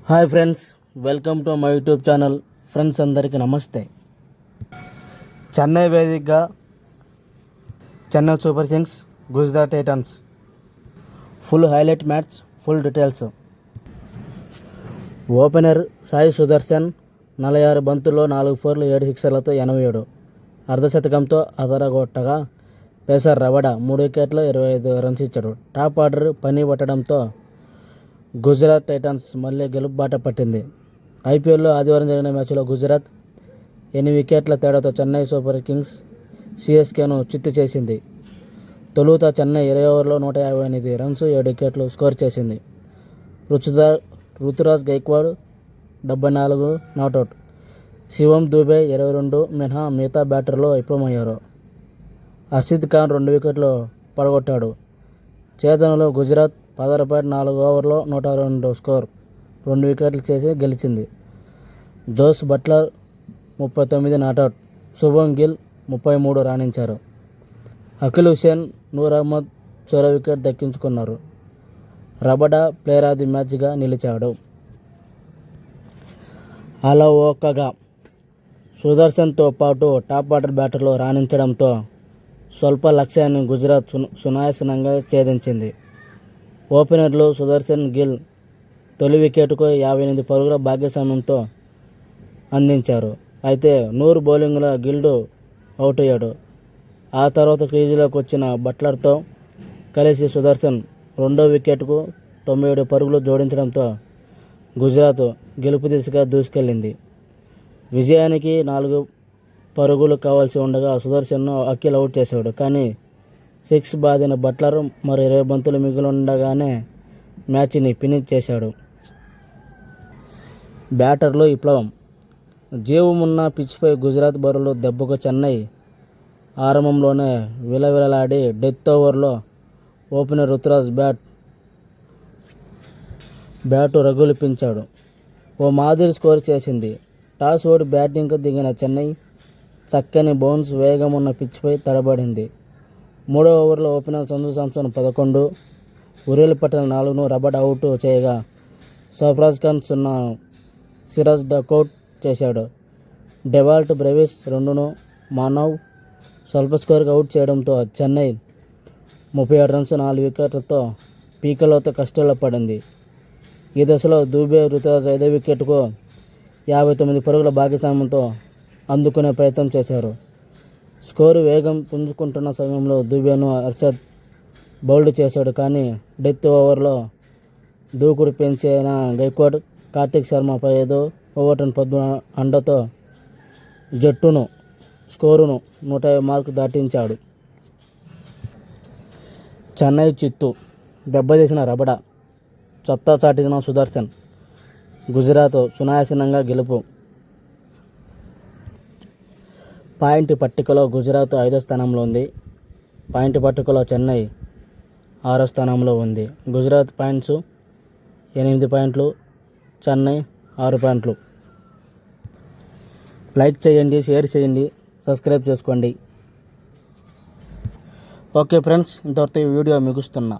Hi friends, welcome to my YouTube channel. Friends అందరికీ నమస్తే. చెన్నై వేదికగా Chennai super Kings Gujarat Titans full highlight match, full details. Opener Sai Sudarshan 46 బంతుల్లో 4 ఫోర్లు 7 సిక్సర్లతో 87 అర్ధశతకంతో అదరగొట్టగా, pacer రవడా 3 వికెట్ల 25 రన్స్ ఇచ్చాడు. టాప్ ఆర్డర్ పని పట్టడంతో గుజరాత్ టైటన్స్ మళ్ళీ గెలుపు బాట పట్టింది. ఐపీఎల్లో ఆదివారం జరిగిన మ్యాచ్లో గుజరాత్ 8 వికెట్ల తేడాతో చెన్నై సూపర్ కింగ్స్ సిఎస్కేను చిత్తు చేసింది. తొలుత చెన్నై 20 ఓవర్లో 158 రన్స్ 7 వికెట్లు స్కోర్ చేసింది. రుతురాజ్ గైక్వాడ్ 74 నాటౌట్. శివం దూబే 22 మినహా మిగతా బ్యాటర్లు విఫలమయ్యారు. హర్షిద్ ఖాన్ 2 వికెట్లు పడగొట్టాడు. చేతనలో గుజరాత్ 16.4 ఓవర్లో 102 స్కోర్ 2 వికెట్లు చేసి గెలిచింది. Jos Buttler 39 not out. Shubman Gill 33 రాణించారు. అఖిల్ హుసేన్, నూర్ అహ్మద్ చెరో వికెట్ దక్కించుకున్నారు. రబడా ప్లేయర్ ఆఫ్ ది మ్యాచ్గా నిలిచాడు. అలవోకగా సుదర్శన్తో పాటు టాప్ ఆర్డర్ బ్యాటర్లు రాణించడంతో స్వల్ప లక్ష్యాన్ని గుజరాత్ సునాయాసంగా ఛేదించింది. ఓపెనర్లు సుదర్శన్, గిల్ తొలి వికెట్కు 58 పరుగుల భాగ్యస్వామ్యంతో అందించారు. అయితే నూర్ బౌలింగ్లో గిల్డ్ అవుట్ అయ్యాడు. ఆ తర్వాత క్రీజులోకి వచ్చిన బట్లర్తో కలిసి సుదర్శన్ రెండో వికెట్కు 97 పరుగులు జోడించడంతో గుజరాత్ గెలుపు దిశగా దూసుకెళ్లింది. విజయానికి 4 పరుగులు కావాల్సి ఉండగా సుదర్శన్ను అఖిల్ అవుట్ చేశాడు. కానీ 6 బాదిన బట్లర్ మరో 20 బంతులు మిగిలిండగానే మ్యాచ్ని ఫినిష్ చేశాడు. బ్యాటర్లు విప్లవం. జీవమున్న పిచ్పై గుజరాత్ బౌలర్లు దెబ్బకు చెన్నై ఆరంభంలోనే విలవిలలాడి డెత్ ఓవర్లో ఓపెనర్ రుతురాజ్ బ్యాటు రగులిపించాడు. ఓ మాదిరి స్కోర్ చేసింది. టాస్ ఓడి బ్యాటింగ్కు దిగిన చెన్నై చక్కని బౌన్స్ వేగం ఉన్న పిచ్పై తడబడింది. 3వ ఓవర్లో ఓపెనర్ సంజు శాంసన్ 11, ఉరేల్ పటేల్ 4ను రబడా అవుట్ చేయగా, సర్ఫరాజ్ ఖాన్ 0 సిరాజ్ డకౌట్ చేశాడు. డెవాల్ట్ బ్రెవిస్ 2ను మానవ్ స్వల్ప స్కోర్కి అవుట్ చేయడంతో చెన్నై 37 రన్స్ 4 వికెట్లతో పీకలతో కష్టాల్లో పడింది. ఈ దశలో దూబే, రుతురాజ్ 5వ వికెట్కు 59 పరుగుల భాగస్వామ్యంతో అందుకునే ప్రయత్నం చేశారు. స్కోరు వేగం పుంజుకుంటున్న సమయంలో దూబేను హర్షద్ బౌల్డ్ చేశాడు. కానీ డెత్ ఓవర్లో దూకుడు పెంచిన గైక్వాడ్ కార్తిక్ శర్మ 15 ఓవర్టన్ 13 అండతో జట్టును స్కోరును 150 మార్కు దాటించాడు. చెన్నై చిత్తు దెబ్బతీసిన రబడా, సత్తా చాటిన సుదర్శన్. గుజరాత్ సునాయాసంగా గెలుపు. పాయింట్ పట్టికలో గుజరాత్ 5వ స్థానంలో ఉంది. పాయింట్ పట్టికలో చెన్నై 6వ స్థానంలో ఉంది. గుజరాత్ పాయింట్స్ 8 పాయింట్లు, చెన్నై 6 పాయింట్లు. లైక్ చేయండి, షేర్ చేయండి, సబ్స్క్రైబ్ చేసుకోండి. ఓకే ఫ్రెండ్స్, ఇంతవరకు ఈ వీడియో ముగిస్తున్నా.